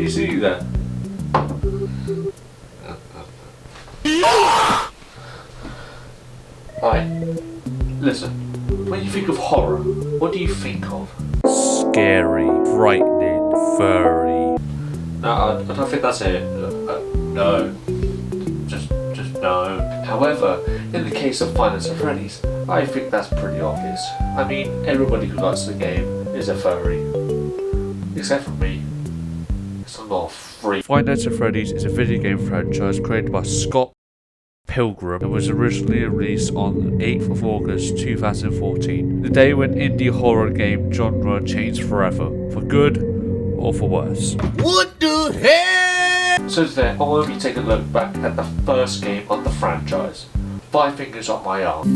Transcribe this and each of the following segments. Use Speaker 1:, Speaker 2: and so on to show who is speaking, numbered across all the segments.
Speaker 1: you see there? Hi. Listen, when you think of horror, what do you think of?
Speaker 2: Scary, frightening, furry.
Speaker 1: No, I don't think that's it. No. Just no. However, in the case of Five Nights at Freddy's, I think that's pretty obvious. I mean, everybody who likes the game is a furry. Except for me. It's not a freak.
Speaker 2: Five Nights at Freddy's is a video game franchise created by Scott Pilgrim. It was originally released on 8th of August 2014, the day when indie horror game genre changed forever, for good or for worse.
Speaker 3: What the hell?
Speaker 1: So today, I want to be taking a look back at the first game of the franchise, Five Fingers on My Arm.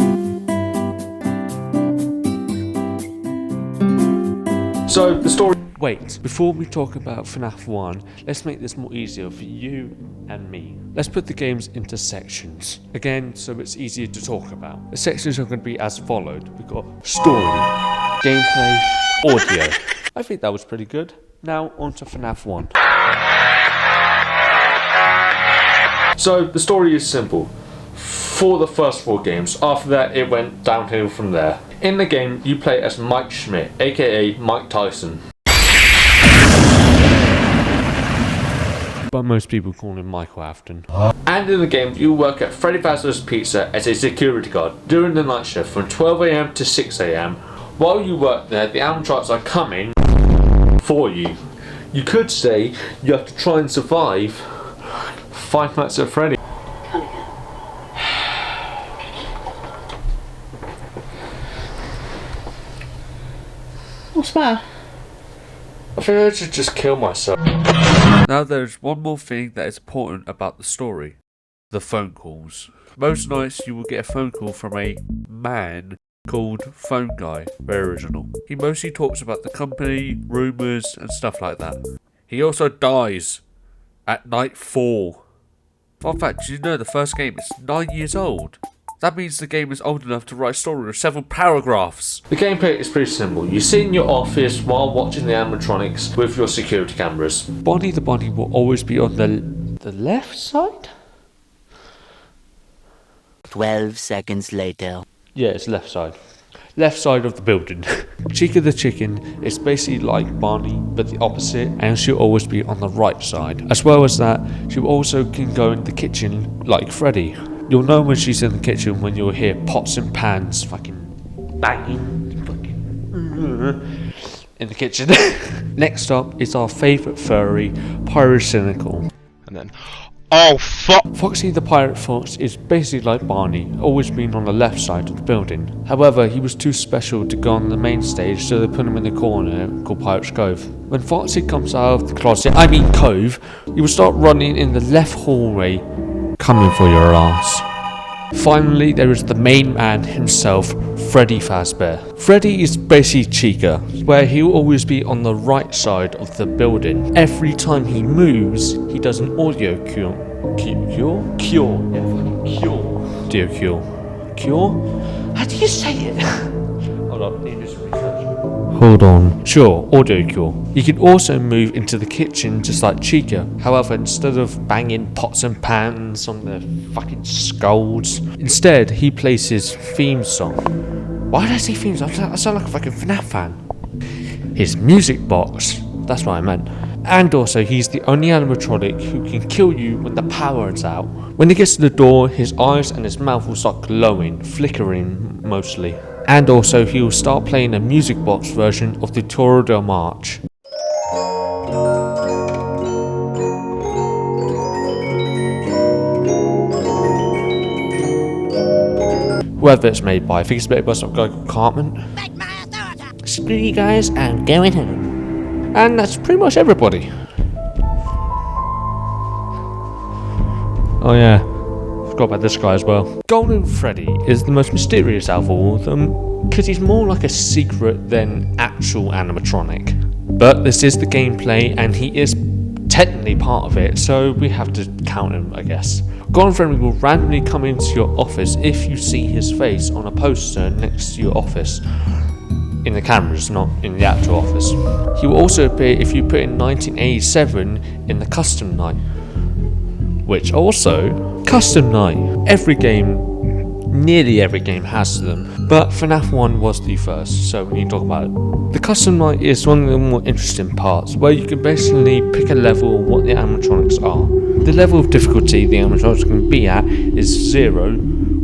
Speaker 1: So the story...
Speaker 2: Wait, before we talk about FNAF 1, let's make this more easier for you and me. Let's put the games into sections, again, so it's easier to talk about. The sections are going to be as followed. We've got story, gameplay, audio. I think that was pretty good. Now on to FNAF 1.
Speaker 1: So the story is simple. For the first 4 games, after that it went downhill from there. In the game, you play as Mike Schmidt, aka Mike Tyson.
Speaker 2: But most people call him Michael Afton.
Speaker 1: And in the game, you work at Freddy Fazbear's Pizza as a security guard during the night shift from 12 AM to 6 AM. While you work there, the animatronics are coming for you. You could say you have to try and survive Five Nights at Freddy.
Speaker 4: What's that?
Speaker 1: I think I should just kill myself.
Speaker 2: Now there's one more thing that is important about the story. The phone calls. Most nights you will get a phone call from a man called Phone Guy. Very original. He mostly talks about the company, rumours and stuff like that. He also dies at night 4. Fun fact, did you know the first game is 9 years old? That means the game is old enough to write a story of several paragraphs.
Speaker 1: The gameplay is pretty simple. You sit in your office while watching the animatronics with your security cameras.
Speaker 2: Bonnie the Bunny will always be on the left side?
Speaker 3: 12 seconds later.
Speaker 2: Yeah, it's left side. Left side of the building. Chica the Chicken is basically like Barney, but the opposite, and she'll always be on the right side. As well as that, she also can go in the kitchen like Freddy. You'll know when she's in the kitchen when you'll hear pots and pans fucking banging in the kitchen. Next up is our favourite furry, Pyrocynical.
Speaker 5: And then, oh fuck!
Speaker 2: Foxy the Pirate Fox is basically like Barney, always been on the left side of the building. However, he was too special to go on the main stage, so they put him in the corner called Pirate's Cove. When Foxy comes out of the closet, cove, he will start running in the left hallway, coming for your ass. Finally, there is the main man himself, Freddy Fazbear. Freddy is basically Chica, where he'll always be on the right side of the building. Every time he moves, he does an audio cure. How do you say it? Hold on, need this research. Hold on. Sure, audio cure. He can also move into the kitchen just like Chica. However, instead of banging pots and pans on the fucking skulls, instead he plays his theme song. Why did I say theme song? I sound like a fucking FNAF fan. His music box. That's what I meant. And also, he's the only animatronic who can kill you when the power is out. When he gets to the door, his eyes and his mouth will start glowing, flickering mostly. And also, he will start playing a music box version of the Tour de March. Whoever it's made by, I think it's made by some guy called Cartman. Screw you guys, I'm going home. And that's pretty much everybody. Oh yeah, forgot about this guy as well. Golden Freddy is the most mysterious out of all of them, because he's more like a secret than actual animatronic. But this is the gameplay, and he is technically part of it, so we have to count him, I guess. Golden Freddy will randomly come into your office if you see his face on a poster next to your office. in the cameras, not in the actual office. He will also appear if you put in 1987 in the custom night. Which also, custom night. Nearly every game has them, but FNAF 1 was the first, so we need to talk about it. The custom night is one of the more interesting parts, where you can basically pick a level of what the animatronics are. The level of difficulty the animatronics can be at is 0,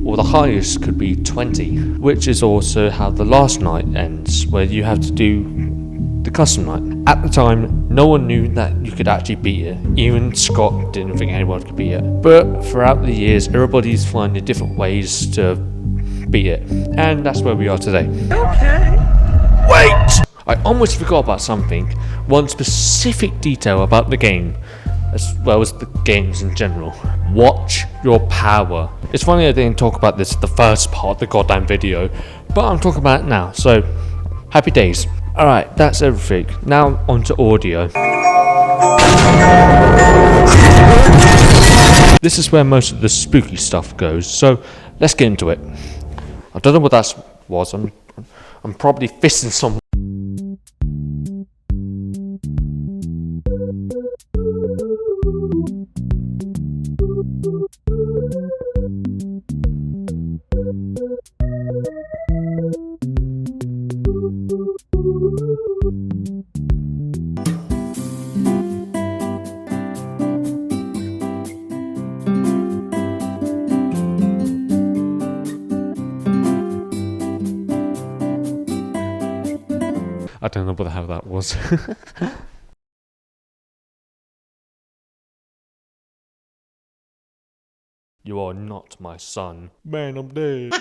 Speaker 2: or the highest could be 20, which is also how the last night ends, where you have to do the custom night. At the time, no one knew that you could actually beat it. Even Scott didn't think anyone could beat it. But throughout the years, everybody's finding different ways to beat it. And that's where we are today. Okay. Wait! I almost forgot about something. One specific detail about the game, as well as the games in general. Watch your power. It's funny I didn't talk about this at the first part of the goddamn video, but I'm talking about it now, so happy days. Alright, that's everything. Now onto audio. This is where most of the spooky stuff goes, so let's get into it. I don't know what that was. I'm probably fisting some. I don't know what the hell that was. You are not my son. Man, I'm dead.